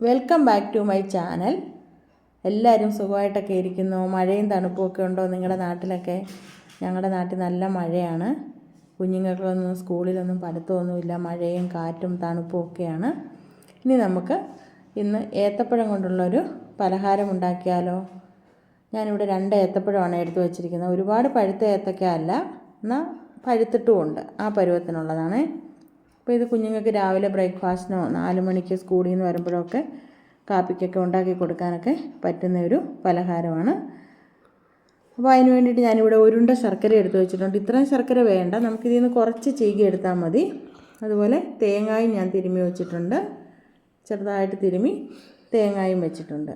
Welcome back to my channel. എല്ലാവരും സുഖമായിട്ടൊക്കെ ഇരിക്കുന്നു. മഴയും തണുപ്പുമൊക്കെ ഉണ്ടോ നിങ്ങളുടെ നാട്ടിലൊക്കെ? ഞങ്ങളുടെ നാട്ടിൽ നല്ല മഴയാണ്. കുഞ്ഞുങ്ങൾക്കൊന്നും സ്കൂളിലൊന്നും പഠിത്തമൊന്നുമില്ല. മഴയും കാറ്റും തണുപ്പും ഒക്കെയാണ്. ഇനി നമുക്ക് ഇന്ന് ഏത്തപ്പഴം കൊണ്ടുള്ളൊരു പലഹാരം ഉണ്ടാക്കിയാലോ? ഞാനിവിടെ 2 ഏത്തപ്പഴമാണ് എടുത്തു വച്ചിരിക്കുന്നത്. ഒരുപാട് പഴുത്ത ഏത്തക്ക അല്ല, എന്നാൽ പഴുത്തിട്ടുമുണ്ട്. ആ പരുവത്തിനുള്ളതാണ്. അപ്പോൾ ഇത് കുഞ്ഞുങ്ങൾക്ക് രാവിലെ ബ്രേക്ക്ഫാസ്റ്റിനോ 4 മണിക്ക് സ്കൂളിൽ നിന്ന് വരുമ്പോഴൊക്കെ കാപ്പിക്കൊക്കെ ഉണ്ടാക്കി കൊടുക്കാനൊക്കെ പറ്റുന്ന ഒരു പലഹാരമാണ്. അപ്പോൾ അതിന് വേണ്ടിയിട്ട് ഞാനിവിടെ ഉരുണ്ട ശർക്കര എടുത്ത് വെച്ചിട്ടുണ്ട്. ഇത്രയും ശർക്കര വേണ്ട, നമുക്കിതിൽ നിന്ന് കുറച്ച് ചീകി എടുത്താൽ മതി. അതുപോലെ തേങ്ങായും ഞാൻ തിരുമ്മി വെച്ചിട്ടുണ്ട്. ചെറുതായിട്ട് തിരുമ്മി തേങ്ങായും വെച്ചിട്ടുണ്ട്.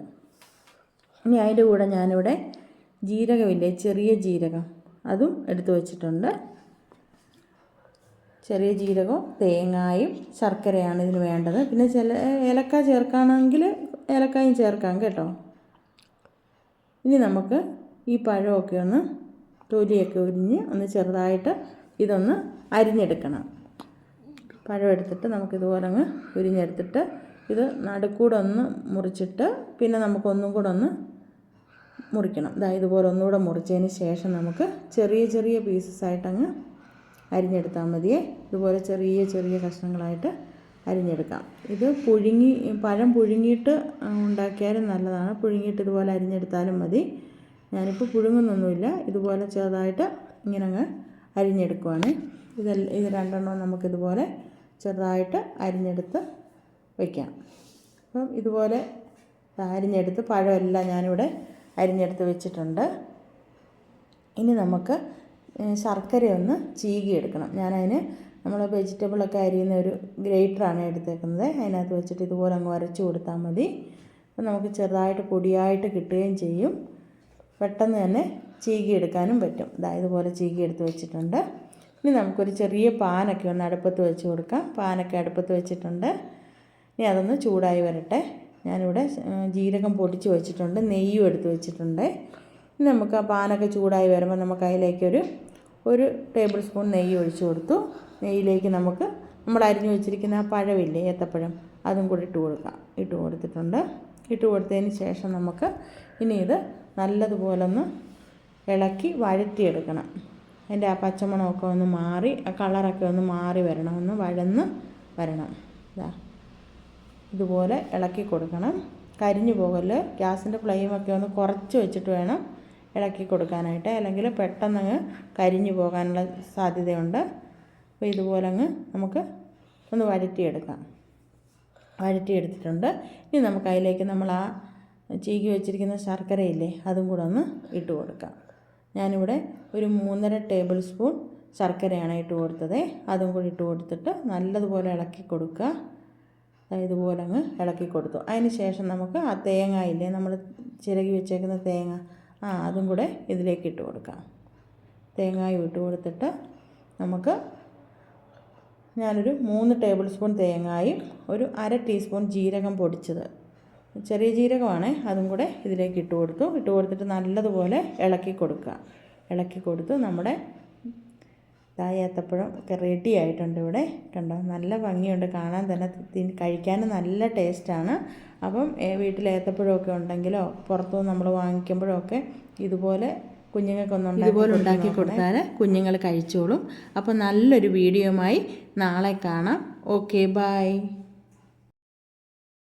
ഇനി അതിൻ്റെ കൂടെ ഞാനിവിടെ ജീരകമില്ലേ, ചെറിയ ജീരകം, അതും എടുത്ത് വെച്ചിട്ടുണ്ട്. ചെറിയ ജീരകവും തേങ്ങായും ശർക്കരയാണ് ഇതിന് വേണ്ടത്. പിന്നെ ചില ഏലക്ക ചേർക്കുകയാണെങ്കിൽ ഏലക്കായും ചേർക്കാം കേട്ടോ. ഇനി നമുക്ക് ഈ പഴമൊക്കെ ഒന്ന് തൊലിയൊക്കെ ഉരിഞ്ഞ് ഒന്ന് ചെറുതായിട്ട് ഇതൊന്ന് അരിഞ്ഞെടുക്കണം. പഴം എടുത്തിട്ട് നമുക്കിതുപോലെ അങ്ങ് ഉരിഞ്ഞെടുത്തിട്ട് ഇത് നടുക്കൂടെ ഒന്ന് മുറിച്ചിട്ട് പിന്നെ നമുക്കൊന്നും കൂടെ ഒന്ന് മുറിക്കണം. ഇതുപോലെ ഒന്നുകൂടെ മുറിച്ചതിന് ശേഷം നമുക്ക് ചെറിയ ചെറിയ പീസസായിട്ടങ്ങ് അരിഞ്ഞെടുത്താൽ മതിയേ. ഇതുപോലെ ചെറിയ ചെറിയ കഷ്ണങ്ങളായിട്ട് അരിഞ്ഞെടുക്കാം. ഇത് പഴം പുഴുങ്ങിയിട്ട് ഉണ്ടാക്കിയാലും നല്ലതാണ്. പുഴുങ്ങിയിട്ട് ഇതുപോലെ അരിഞ്ഞെടുത്താലും മതി. ഞാനിപ്പോൾ പുഴുങ്ങുന്നൊന്നുമില്ല, ഇതുപോലെ ചെറുതായിട്ട് ഇങ്ങനെ അങ്ങ് അരിഞ്ഞെടുക്കുവാണ്. ഇത് രണ്ടെണ്ണവും നമുക്കിതുപോലെ ചെറുതായിട്ട് അരിഞ്ഞെടുത്ത് വയ്ക്കാം. അപ്പം ഇതുപോലെ അരിഞ്ഞെടുത്ത് പഴമെല്ലാം ഞാനിവിടെ അരിഞ്ഞെടുത്ത് വെച്ചിട്ടുണ്ട്. ഇനി നമുക്ക് ശർക്കരയൊന്ന് ചീകിയെടുക്കണം. ഞാനതിന് നമ്മൾ വെജിറ്റബിളൊക്കെ അരിയുന്ന ഒരു ഗ്രേറ്ററാണ് എടുത്തേക്കുന്നത്. അതിനകത്ത് വെച്ചിട്ട് ഇതുപോലെ അങ്ങ് അരച്ചു കൊടുത്താൽ മതി. അപ്പം നമുക്ക് ചെറുതായിട്ട് പൊടിയായിട്ട് കിട്ടുകയും ചെയ്യും. പെട്ടെന്ന് തന്നെ ചീകിയെടുക്കാനും പറ്റും. ഇതുപോലെ ചീകിയെടുത്ത് വെച്ചിട്ടുണ്ട്. ഇനി നമുക്കൊരു ചെറിയ പാനൊക്കെ ഒന്ന് അടുപ്പത്ത് വെച്ച് കൊടുക്കാം. പാനൊക്കെ അടുപ്പത്ത് വെച്ചിട്ടുണ്ട്. ഇനി അതൊന്ന് ചൂടായി വരട്ടെ. ഞാനിവിടെ ജീരകം പൊടിച്ച് വെച്ചിട്ടുണ്ട്, നെയ്യും എടുത്ത് വെച്ചിട്ടുണ്ട്. ഇനി നമുക്ക് ആ പാനൊക്കെ ചൂടായി വരുമ്പോൾ നമുക്ക് അതിലേക്ക് ഒരു ടേബിൾ സ്പൂൺ നെയ്യ് ഒഴിച്ച് കൊടുത്തു. നെയ്യിലേക്ക് നമുക്ക് നമ്മൾ അരിഞ്ഞു വെച്ചിരിക്കുന്ന ആ പഴമില്ലേ, ഏത്തപ്പഴം, അതും കൂടി ഇട്ട് കൊടുത്തിട്ടുണ്ട്. ഇട്ട് കൊടുത്തതിന് ശേഷം നമുക്ക് ഇനി ഇത് നല്ലതുപോലെ ഒന്ന് ഇളക്കി വഴറ്റിയെടുക്കണം. അതിൻ്റെ ആ പച്ചമണമൊക്കെ ഒന്ന് മാറി ആ കളറൊക്കെ ഒന്ന് മാറി വരണം, ഒന്ന് വഴന്ന് വരണം. ഇതുപോലെ ഇളക്കി കൊടുക്കണം. കരിഞ്ഞു പോകല്. ഗ്യാസിൻ്റെ ഫ്ലെയിമൊക്കെ ഒന്ന് കുറച്ച് വെച്ചിട്ട് വേണം ഇളക്കി കൊടുക്കാനായിട്ട്, അല്ലെങ്കിൽ പെട്ടെന്നങ്ങ് കരിഞ്ഞു പോകാനുള്ള സാധ്യതയുണ്ട്. അപ്പോൾ ഇതുപോലെ അങ്ങ് നമുക്ക് ഒന്ന് വഴറ്റിയെടുത്തിട്ടുണ്ട്. ഇനി നമുക്ക് അതിലേക്ക് നമ്മൾ ആ ചീകി വെച്ചിരിക്കുന്ന ശർക്കരയില്ലേ, അതും കൂടെ ഒന്ന് ഇട്ട് കൊടുക്കാം. ഞാനിവിടെ ഒരു 3.5 ടേബിൾ സ്പൂൺ ശർക്കരയാണ് ഇട്ട് കൊടുത്തത്. അതും കൂടി ഇട്ട് കൊടുത്തിട്ട് നല്ലതുപോലെ ഇളക്കി കൊടുക്കുക. ഇതുപോലെ അങ്ങ് ഇളക്കി കൊടുത്തു. അതിന് ശേഷം നമുക്ക് ആ തേങ്ങയില്ലേ, നമ്മൾ ചിരകി വെച്ചേക്കുന്ന തേങ്ങ, അതും കൂടെ ഇതിലേക്ക് ഇട്ട് കൊടുക്കാം. തേങ്ങയും ഇട്ട് കൊടുത്തിട്ട് നമുക്ക് ഞാനൊരു 3 ടേബിൾ സ്പൂൺ തേങ്ങയും ഒരു 1/2 ടീസ്പൂൺ ജീരകം പൊടിച്ചത്, ചെറിയ ജീരകമാണ്, അതും കൂടെ ഇതിലേക്ക് ഇട്ട് കൊടുത്തിട്ട് നല്ലതുപോലെ ഇളക്കി കൊടുത്തു. നമ്മുടെ ഏത്തപ്പഴം ഒക്കെ റെഡി ആയിട്ടുണ്ട്. ഇവിടെ കണ്ടോ, നല്ല ഭംഗിയുണ്ട് കാണാൻ തന്നെ, കഴിക്കാനും നല്ല ടേസ്റ്റാണ്. അപ്പം വീട്ടിൽ ഏത്തപ്പഴമൊക്കെ ഉണ്ടെങ്കിലോ പുറത്തുനിന്ന് നമ്മൾ വാങ്ങിക്കുമ്പോഴോ ഒക്കെ ഇതുപോലെ കുഞ്ഞുങ്ങൾക്കൊന്നും ഉണ്ടാക്കി കൊടുത്താൽ കുഞ്ഞുങ്ങൾ കഴിച്ചോളും. അപ്പോൾ നല്ലൊരു വീഡിയോയുമായി നാളെ കാണാം. Okay, by.